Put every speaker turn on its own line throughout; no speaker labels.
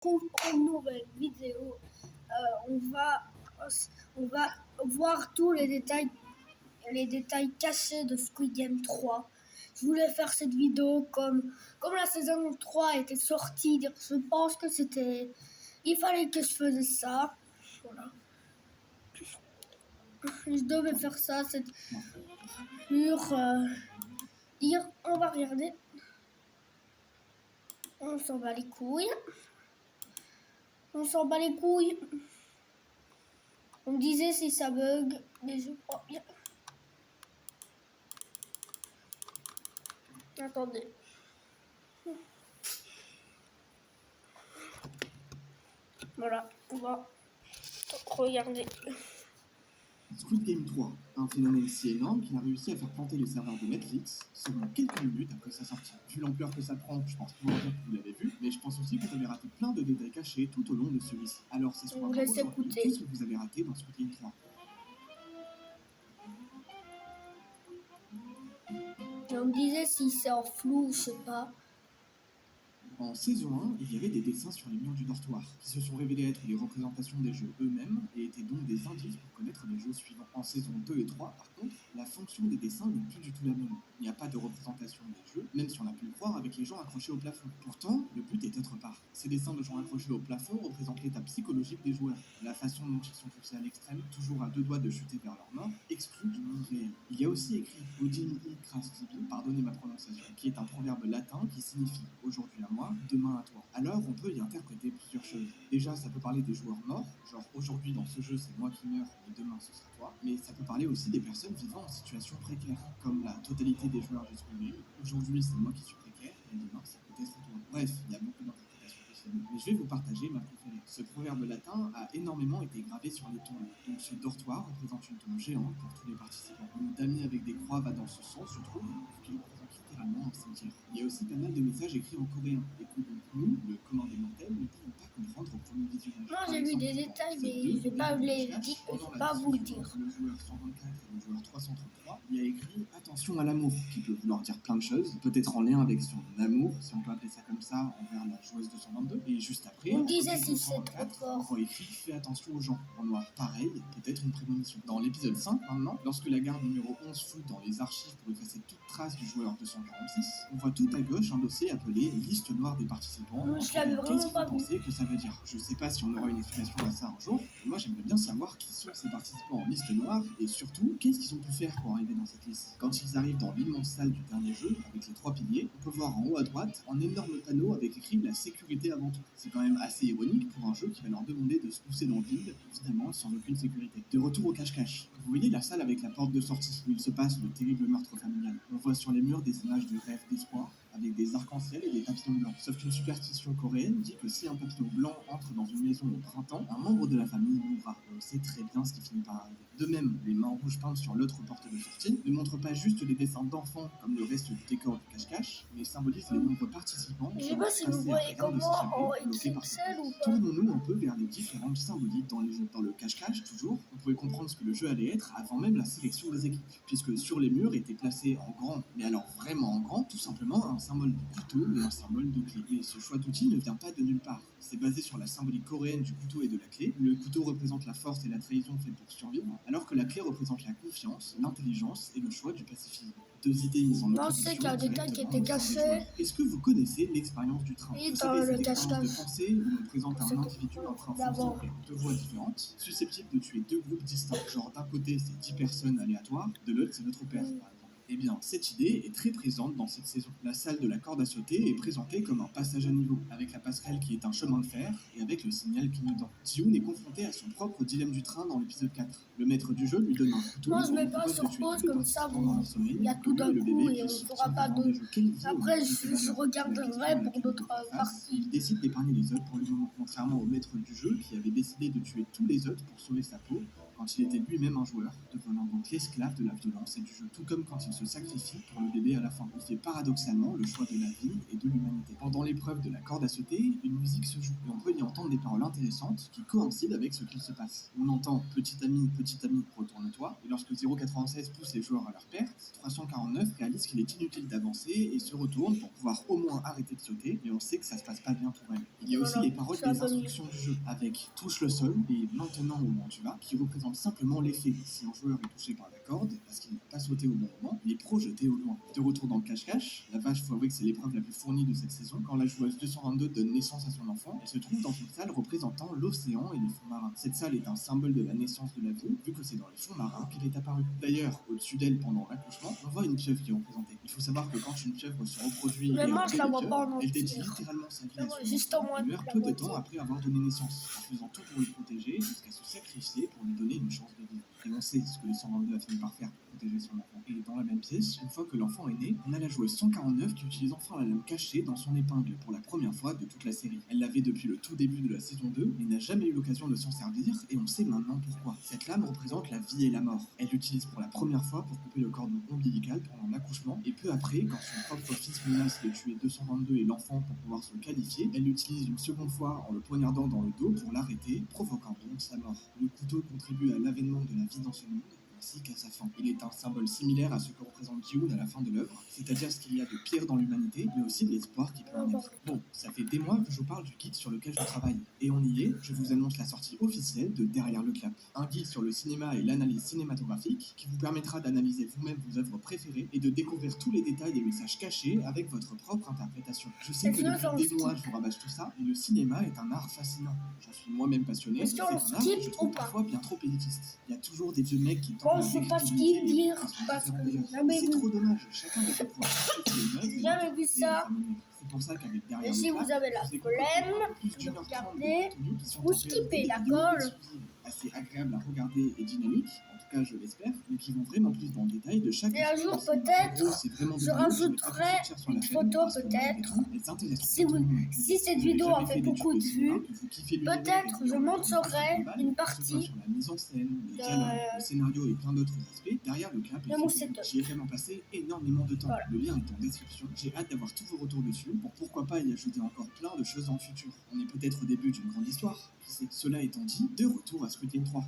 Pour une nouvelle vidéo. On va voir tous les détails cachés de Squid Game 3. Je voulais faire cette vidéo comme la saison 3 était sortie. Je pense que il fallait que je fasse ça. Voilà. Je devais faire ça, c'est dire on va regarder. On s'en bat les couilles. On s'en bat les couilles. On me disait si ça bug, mais je crois bien. Attendez. Voilà, on va regarder.
Squid Game 3, un phénomène si énorme qu'il a réussi à faire planter les serveurs de Netflix seulement quelques minutes après sa sortie. Vu l'ampleur que ça prend, je pense pouvoir dire que vous l'avez vu, mais je pense aussi que vous avez raté plein de détails cachés tout au long de celui-ci. Alors c'est soit qu'est-ce que vous avez raté dans Squid Game 3?
On me disait si c'est en flou, je sais pas.
En saison 1, il y avait des dessins sur les murs du dortoir, qui se sont révélés être les représentations des jeux eux-mêmes et étaient donc des indices pour connaître les jeux suivants. En saison 2 et 3, par contre, la fonction des dessins n'est plus du tout la même. Il n'y a pas de représentation des jeux, même si on a pu le croire avec les gens accrochés au plafond. Pourtant, le but est autre part. Ces dessins de gens accrochés au plafond représentent l'état psychologique des joueurs. La façon dont ils sont poussés à l'extrême, toujours à deux doigts de chuter vers leur mort, exclut du monde réel. Il y a aussi écrit Odin il Krastibi, pardonnez ma prononciation, qui est un proverbe latin qui signifie aujourd'hui à moi, demain à toi. Alors on peut y interpréter plusieurs choses. Déjà, ça peut parler des joueurs morts, genre aujourd'hui dans ce jeu c'est moi qui meurs et demain ce sera toi, mais ça peut parler aussi des personnes vivant en situation précaire, comme la totalité des joueurs du Squid Game. Aujourd'hui c'est moi qui suis précaire et demain c'est peut-être toi. Bref, il y a beaucoup d'interprétations possibles, mais je vais vous partager ma préférée. Ce proverbe latin a énormément été gravé sur les tombes, donc ce dortoir représente une tombe géante pour tous les participants. Le damier avec des croix va dans ce sens, je trouve, qu'il représente littéralement un cimetière. Il y a aussi pas mal de messages écrits en coréen, et que donc nous, le commun des mortels, ne pouvons pas comprendre au premier visionnage.
Moi j'ai vu des détails, mais je vais pas vous le dire.
Le joueur 124 et le joueur 333, il y a écrit attention à l'amour, qui peut vouloir dire plein de choses, peut-être en lien avec son amour, si on peut appeler ça comme ça, envers la joueuse 222. Et juste après,
on disait si c'est trop fort.
on voit écrit fais attention aux gens, en noir. Pareil, peut-être une prémonition. Dans l'épisode 5 maintenant, lorsque la garde numéro 11 fouille dans les archives pour effacer toute trace du joueur 246, on voit tout à gauche un dossier appelé liste noire des participants.
Je l'avais vraiment pas vu.
Qu'est-ce que ça veut dire? Je sais pas si on aura une explication à ça un jour, mais moi j'aimerais bien savoir qui sont ces participants en liste noire et surtout qu'est-ce qu'ils ont pu faire pour arriver dans cette liste. Quand ils arrivent dans l'immense salle du dernier jeu, avec les 3 piliers, on peut voir en haut à droite un énorme panneau avec écrit la sécurité avant tout. C'est quand même assez ironique pour un jeu qui va leur demander de se pousser dans le vide, évidemment sans aucune sécurité. De retour au cache-cache. Vous voyez la salle avec la porte de sortie où il se passe le terrible meurtre familial. On voit sur les murs des images de rêves d'espoir, avec des arcs-en-ciel et des papillons blancs. Sauf qu'une superstition coréenne dit que si un papillon blanc entre dans une maison au printemps, un membre de la famille mourra. On sait très bien ce qui finit par arriver. De même, les mains rouges peintes sur l'autre porte de sortie ne montrent pas juste les dessins d'enfants comme le reste du décor du cache-cache, mais symbolisent les nombreux participants.
Je sais pas si vous voyez comment en XXL ou pas.
Tournons-nous un peu vers les différentes symboliques dans les jeux. Dans le cache-cache, toujours, on pouvait comprendre ce que le jeu allait être avant même la sélection des équipes, puisque sur les murs étaient placés en grand, mais alors vraiment en grand, tout simplement un symbole de couteau et un symbole de clé. Mais ce choix d'outil ne vient pas de nulle part. C'est basé sur la symbolique coréenne du couteau et de la clé. Le couteau représente la force et la trahison faite pour survivre, alors que la clé représente la confiance, l'intelligence et le choix du pacifisme. Deux idées mises en opposition.
Je sais qu'il y a un détail qui était caché.
Est-ce que vous connaissez l'expérience du train?
Et dans le cache-cache.
De pensée où on présente un individu en train de s'ouvrir deux voies différentes, susceptibles de tuer deux groupes distincts. Genre d'un côté c'est 10 personnes aléatoires, de l'autre c'est notre père par exemple. Eh bien, cette idée est très présente dans cette saison. La salle de la corde à sauter est présentée comme un passage à niveau, avec la passerelle qui est un chemin de fer et avec le signal clignotant. Ji-hoon est confronté à son propre dilemme du train dans l'épisode 4. Le maître du jeu lui donne un couteau.
Moi, je mets pas sur pause comme ça, il y a tout d'un coup et on ne fera pas d'autres. Après, je regarderai pour d'autres parties.
Il décide d'épargner les autres pour le moment, contrairement au maître du jeu qui avait décidé de tuer tous les autres pour sauver sa peau, quand il était lui-même un joueur, devenant donc l'esclave de la violence et du jeu, tout comme quand il se sacrifie pour le bébé à la fin. Il fait paradoxalement le choix de la vie et de l'humanité. Pendant l'épreuve de la corde à sauter, une musique se joue, et on peut y entendre des paroles intéressantes qui coïncident avec ce qu'il se passe. On entend petit ami, retourne-toi, et lorsque 096 pousse les joueurs à leur perte, 349 réalise qu'il est inutile d'avancer et se retourne pour pouvoir au moins arrêter de sauter, mais on sait que ça se passe pas bien pour elle. Il y a aussi les paroles des instructions du jeu, avec touche le sol et maintenant au moment tu vas, qui représentent simplement l'effet. Si un joueur est touché par la corde, parce qu'il n'a pas sauté au bon moment, il est projeté au loin. De retour dans le cache-cache, la vache, faut avouer que c'est l'épreuve la plus fournie de cette saison. Quand la joueuse 222 donne naissance à son enfant, elle se trouve dans une salle représentant l'océan et les fonds marins. Cette salle est un symbole de la naissance de la vie, vu que c'est dans les fonds marins qu'elle est apparue. D'ailleurs, au-dessus d'elle, pendant l'accouchement, on voit une pieuvre qui est représentée. Il faut savoir que quand une pieuvre se reproduit et
Vraiment, je la vois pas en
elle dédie
entier.
littéralement sa vie à son
Juste
enfant.
en moins
Elle
de
meurt
la
peu de
moitié.
temps après avoir donné naissance, en faisant tout pour le protéger jusqu'à se sacrifier pour lui donner une chance de vivre. Et on sait ce que les 122 a fini par faire pour protéger son enfant. Et dans la même pièce, une fois que l'enfant est né, on a la joueuse 149 qui utilise enfin la lame cachée dans son épingle pour la première fois de toute la série. Elle l'avait depuis le tout début de la saison 2, mais n'a jamais eu l'occasion de s'en servir, et on sait maintenant pourquoi. Cette lame représente la vie et la mort. Elle l'utilise pour la première fois pour couper le cordon ombilical pendant l'accouchement, et peu après, quand son propre fils menace de tuer 222 et l'enfant pour pouvoir se qualifier, elle l'utilise une seconde fois en le poignardant dans le dos pour l'arrêter, provoquant donc sa mort. Le couteau contribue à l'avènement de la vie dans ce monde, ainsi qu'à sa fin. Il est un symbole similaire à ce que représente Ji-Hoon à la fin de l'œuvre, c'est-à-dire ce qu'il y a de pire dans l'humanité, mais aussi de l'espoir qui peut en être. Bon, ça fait des mois que je vous parle du guide sur lequel je travaille, et on y est, je vous annonce la sortie officielle de Derrière le clap, un guide sur le cinéma et l'analyse cinématographique qui vous permettra d'analyser vous-même vos œuvres préférées et de découvrir tous les détails et messages cachés avec votre propre interprétation. Je sais que depuis des mois je vous rabâche tout ça, mais le cinéma est un art fascinant. J'en suis moi-même passionné, mais c'est un art que je trouve parfois bien trop élitiste. Il y a toujours des vieux mecs qui tentent
Je sais pas ce qu'il dire parce que j'ai jamais
c'est
vu.
trop dommage, chacun doit pouvoir apprécier une œuvre
J'ai jamais vu ça.
C'est pour ça qu'avec Derrière
Et
le
si
clap,
vous avez la
vous
flemme
écoutez
de
un peu plus d'1h30
regarder,
de contenus qui sont
vous
en
skippez
PLD,
la
des vidéos
colle.
exclusives, assez agréables à regarder et dynamiques, en tout cas je l'espère, mais qui vont vraiment plus dans le détail de chaque
Et un jour,
expérience.
peut-être,
En gros, c'est vraiment des
je
vidéos que je n'ai pas
rajouterai
pu sortir sur la
une
chaîne
photo,
parce que malgré
peut-être.
tout, elles intéressent
Si,
pas tout le monde.
si cette
Vous n'avez
vidéo a
jamais
fait
fait
beaucoup de
d'études cinéma,
vues,
que vous kiffez l'univers
peut-être
et
je
que
montrerai
global,
une
que ce soit
partie
sur la mise en scène, les
de
dialogues, le scénario et plein d'autres aspects, derrière le clap,
de mon setup.
j'y ai vraiment passé énormément de temps.
Voilà.
Le lien est en description. J'ai hâte d'avoir tous vos retours dessus pour pourquoi pas y ajouter encore plein de choses dans le futur. On est peut-être au début d'une grande histoire. Qui sait. Cela étant dit, de retour à Squid Game 3.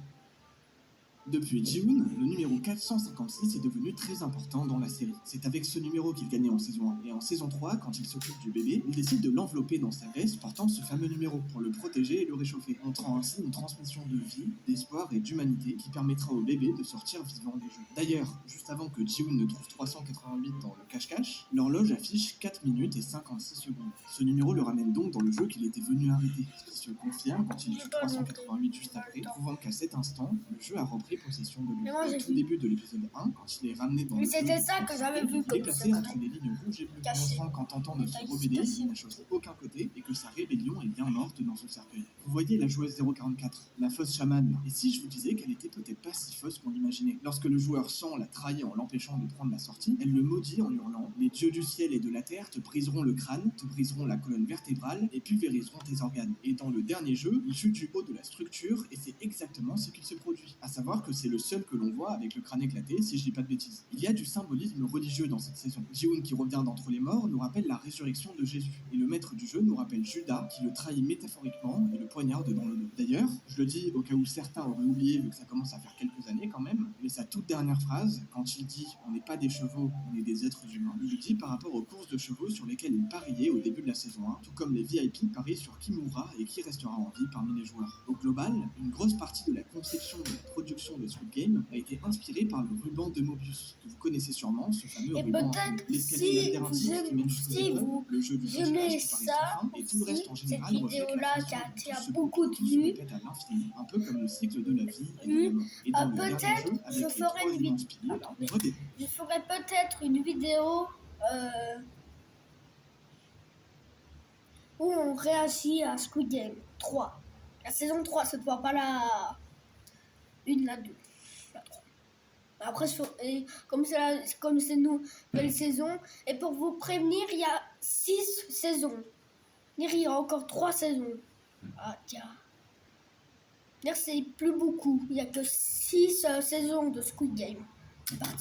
Depuis Ji-Hoon, le numéro 456 est devenu très important dans la série. C'est avec ce numéro qu'il gagnait en saison 1. Et en saison 3, quand il s'occupe du bébé, il décide de l'envelopper dans sa veste portant ce fameux numéro pour le protéger et le réchauffer, montrant ainsi une transmission de vie, d'espoir et d'humanité qui permettra au bébé de sortir vivant des jeux. D'ailleurs, juste avant que Ji-Hoon ne trouve 388 dans le cache-cache, l'horloge affiche 4 minutes et 56 secondes. Ce numéro le ramène donc dans le jeu qu'il était venu arrêter, ce qui se confirme quand il tue 388 juste après, prouvant qu'à cet instant, le jeu a repris possession de lui.
Mais moi, j'ai
Au tout
vu.
début de l'épisode 1, quand il est ramené dans
Mais
le jeu,
c'était ça que j'avais vu
il est
comme
placé
secret.
entre les lignes rouges et bleues,
Caché.
montrant qu'en tentant de se
Caché.
rebeller, il n'a choisi aucun côté et que sa rébellion est bien morte dans son cercueil. Vous voyez la joueuse 044, la fausse chamane, et si je vous disais qu'elle était peut-être pas si fausse qu'on l'imaginait. Lorsque le joueur sent la trahir en l'empêchant de prendre la sortie, elle le maudit en hurlant « Les dieux du ciel et de la terre te briseront le crâne, te briseront la colonne vertébrale et pulvériseront tes organes. » Et dans le dernier jeu, il chute du haut de la structure et c'est exactement ce qu'il se produit. À savoir que c'est le seul que l'on voit avec le crâne éclaté, si je dis pas de bêtises. Il y a du symbolisme religieux dans cette saison. Ji-Hoon qui revient d'entre les morts nous rappelle la résurrection de Jésus. Et le maître du jeu nous rappelle Judas qui le trahit métaphoriquement et le poignarde dans le dos. D'ailleurs, je le dis au cas où certains auraient oublié vu que ça commence à faire quelques années quand même, mais sa toute dernière phrase, quand il dit « On n'est pas des chevaux, on est des êtres humains », il le dit par rapport aux courses de chevaux sur lesquelles il pariait au début de la saison 1, tout comme les VIP parient sur qui mourra et qui restera en vie parmi les joueurs. Au global, une grosse partie de la conception de la production de Squid Game a été inspirée par le ruban de Mobius, que vous connaissez sûrement, ce fameux
Et
ruban
peut-être
l'escalier
si
labyrinthique qui mène jusqu'au dépôt, le jeu du
aimez
cache-cache qui paraît
ça,
sans fin, et tout le reste en
cette
général reflète la
vidéo-là
façon
qui a
dont
attiré
tout se
beaucoup de
tout se
vues,
répète à l'infini, un peu comme le cycle de la vie et de la mort. Et dans le dernier
peut-être
jeu,
je
avec les
ferai
trois
une vidéo.
immenses piliers, on voit des...
Je ferai peut-être une vidéo où on réagit à Squid Game 3. La saison 3, cette fois, pas la 1, la 2. La 3. Après, comme c'est nous, nouvelle saison, et pour vous prévenir, il y a 6 saisons. Il y a encore 3 saisons. Ah, tiens. C'est plus beaucoup. Il n'y a que 6 saisons de Squid Game.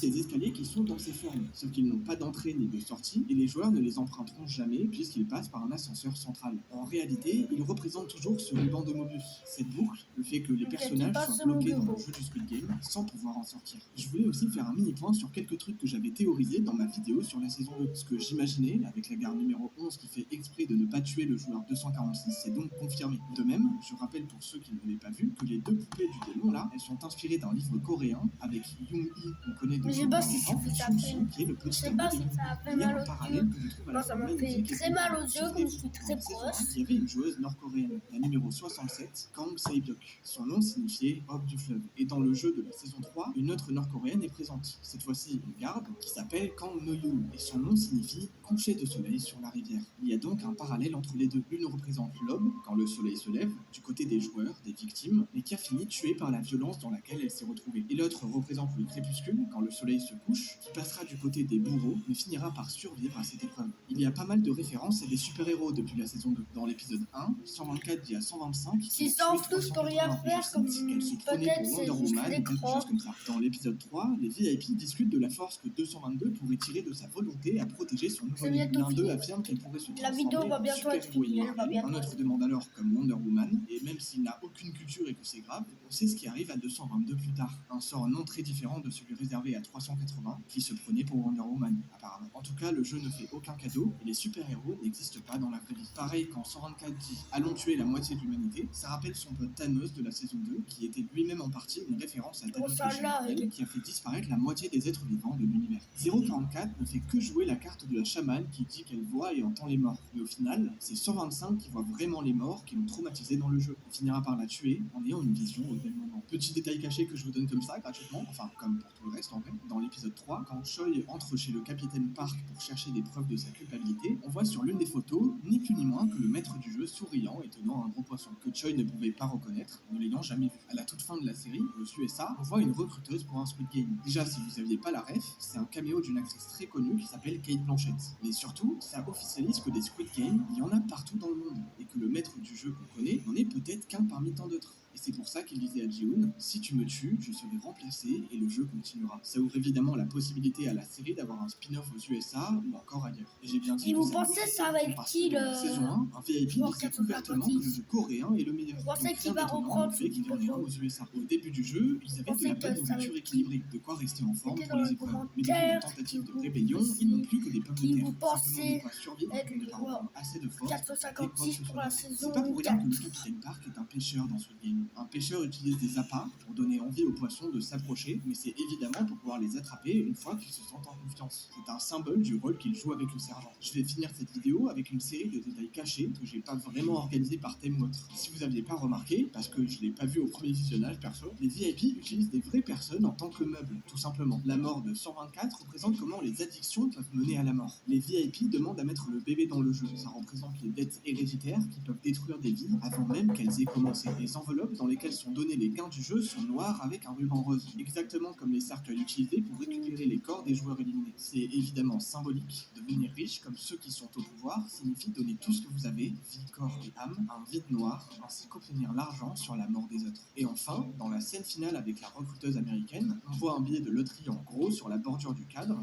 Des escaliers qui sont dans ces formes, sauf qu'ils n'ont pas d'entrée ni de sortie, et les joueurs ne les emprunteront jamais puisqu'ils passent par un ascenseur central. En réalité, ils représentent toujours ce ruban de Mobius. Cette boucle, le fait que les
Ok, tu
personnages
passes
soient
sur mon
bloqués dans le
bureau.
jeu du Squid Game sans pouvoir en sortir. Je voulais aussi faire un mini point sur quelques trucs que j'avais théorisés dans ma vidéo sur la saison 2. Ce que j'imaginais, avec la garde numéro 11 qui fait exprès de ne pas tuer le joueur 246, c'est donc confirmé. De même, je rappelle pour ceux qui ne l'avaient pas vu que les deux poupées du démon là, elles sont inspirées d'un livre coréen avec Yoon-hee qu'on connaît
Mais je
depuis
sais pas
bien
si ça
longtemps, et
fait ça
Sung-soo
fait.
qui est le
Je
petit
sais
ami
pas
de
si
Yoon-hee.
ça fait
Il y a
mal
un
aux
parallèle
yeux.
que je trouve à la
Moi,
fois
ça m'a fait
magnifique et
très mal aux
confirmant.
yeux, comme je suis très
Dans la saison 1,
proche.
il y avait une joueuse nord-coréenne, la numéro 67, Kang Se-byuk. Son nom signifiait Hope du fleuve. Et dans le jeu de la saison 3, une autre nord-coréenne est présente. Cette fois-ci, une garde qui s'appelle Kang No-yoon. Et son nom signifie coucher de soleil sur la rivière. Il y a donc un parallèle entre les deux. L'une représente l'aube, quand le soleil se lève, du côté des joueurs, des victimes, mais qui a fini tuée par la violence dans laquelle elle s'est retrouvée. Et l'autre représente le crépuscule, quand le soleil se couche, qui passera du côté des bourreaux, mais finira par survivre à cette épreuve. Il y a pas mal de références à des super-héros depuis la saison 2. Dans l'épisode 1, 124 dit à 125
Si
qu'il a
ça
tué
en flou, je peux rien
380, et
faire,
je
comme
cite qu'elle se prenait
peut-être
pour
c'est
Wonder
juste
Woman ou quelque chose
l'écran.
comme ça. Dans l'épisode 3, les VIP discutent de la force que 222 pourrait tirer de sa volonté à protéger son
C'est
nouveau-né.
bientôt
L'un d'eux
fini.
affirme qu'elle pourrait se
La
transformer
vidéo va
en
bientôt être
super-héroïne
finie. Elle va
Marvel.
bientôt
Un autre
être
demande alors comme Wonder Woman, et même s'il n'a aucune culture et que c'est grave, on sait ce qui arrive à 222 plus tard. Un sort non très différent de celui réservé à 380, qui se prenait pour Wonder Woman, apparemment. En tout cas, le jeu ne fait aucun cadeau, et les super-héros n'existent pas dans la vraie vie. Pareil, quand 124 dit « Allons tuer la moitié de l'humanité », ça rappelle son pote Thanos de la saison 2, qui était lui-même en partie une référence à
Oh,
David
ça
de chez
là,
Marvel,
il est-
qui a fait disparaître la moitié des êtres vivants de l'univers. 044 ne fait que jouer la carte de la chamane qui dit qu'elle voit et entend les morts. Mais au final, c'est 125 qui voit vraiment les morts qui l'ont traumatisé dans le jeu. Il finira par la tuer en ayant une vision au même moment. Petit détail caché que je vous donne comme ça, gratuitement, enfin comme pour tout le reste en vrai. Dans l'épisode 3, quand Choi entre chez le capitaine Park pour chercher des preuves de sa culpabilité, on voit sur l'une des photos, ni plus ni moins que le maître du jeu souriant et tenant un gros poisson, que Choi ne pouvait pas reconnaître, ne l'ayant jamais vu. À la toute fin de la série, aux USA, on voit une recruteuse pour un Squid Game. Déjà, si vous aviez pas la ref, c'est un caméo d'une actrice très connue qui s'appelle Kate Blanchett. Mais surtout, ça officialise que des Squid Game, il y en a partout dans le monde, et que le maître du jeu qu'on connaît n'en est peut-être qu'un parmi tant d'autres. Et c'est pour ça qu'il disait à Ji-hoon, si tu me tues, je serai remplacé et le jeu continuera. Ça ouvre évidemment la possibilité à la série d'avoir un spin-off aux USA ou encore ailleurs. Et j'ai bien dit
Et vous
USA,
pensez ça va être
parce
qui
que dans la saison 1, un VIP
joueur
disait ouvertement que le
456?
jeu coréen est le meilleur.
Vous pensez
Donc
qu'il
rien
va
d'étonnant
reprendre
le fait
ce
qu'il y en ait un
photo?
aux USA. Au début du jeu, ils avaient de
pensez
la
que
bonne
ça va
nourriture
être qui?
équilibrée, de quoi rester en forme
Mettez
pour
dans
les
les
épreuves. Mais depuis une
commentaires
tentative de
qui
rébellion,
vous-
ils n'ont plus que des pommes de
qui
terre.
vous
Simplement
pensez
de quoi survivre
être
et
le
ne pas
joueur
reprendre assez de force.
456 pour la saison
C'est pas pour rien que le
4.
capitaine Park est un pêcheur dans Squid Game. Un pêcheur utilise des appâts pour donner envie aux poissons de s'approcher, mais c'est évidemment pour pouvoir les attraper une fois qu'ils se sentent en confiance. C'est un symbole du rôle qu'il joue avec le sergent. Je vais finir cette vidéo avec une série de détails cachés que j'ai pas vraiment organisés par thème ou autre. Si vous aviez pas remarqué, parce que je l'ai pas vu au premier visionnage perso, les VIP utilisent des vraies personnes en tant que meubles, tout simplement. La mort de 124 représente comment les addictions peuvent mener à la mort. Les VIP demandent à mettre le bébé dans le jeu. Ça représente les dettes héréditaires qui peuvent détruire des vies avant même qu'elles aient commencé. Les enveloppes dans lesquelles sont donnés les gains du jeu sont noires avec un ruban rose, exactement comme les cercueils utilisés pour récupérer les corps des joueurs éliminés. C'est évidemment symbolique. Devenir riche, comme ceux qui sont au pouvoir, signifie donner tout ce que vous avez, vie, corps et âme, un vide noir, ainsi qu'obtenir l'argent sur la mort des autres. Et enfin, dans la scène finale avec la recruteuse américaine, on voit un billet de loterie en gros sur la bordure du cadre.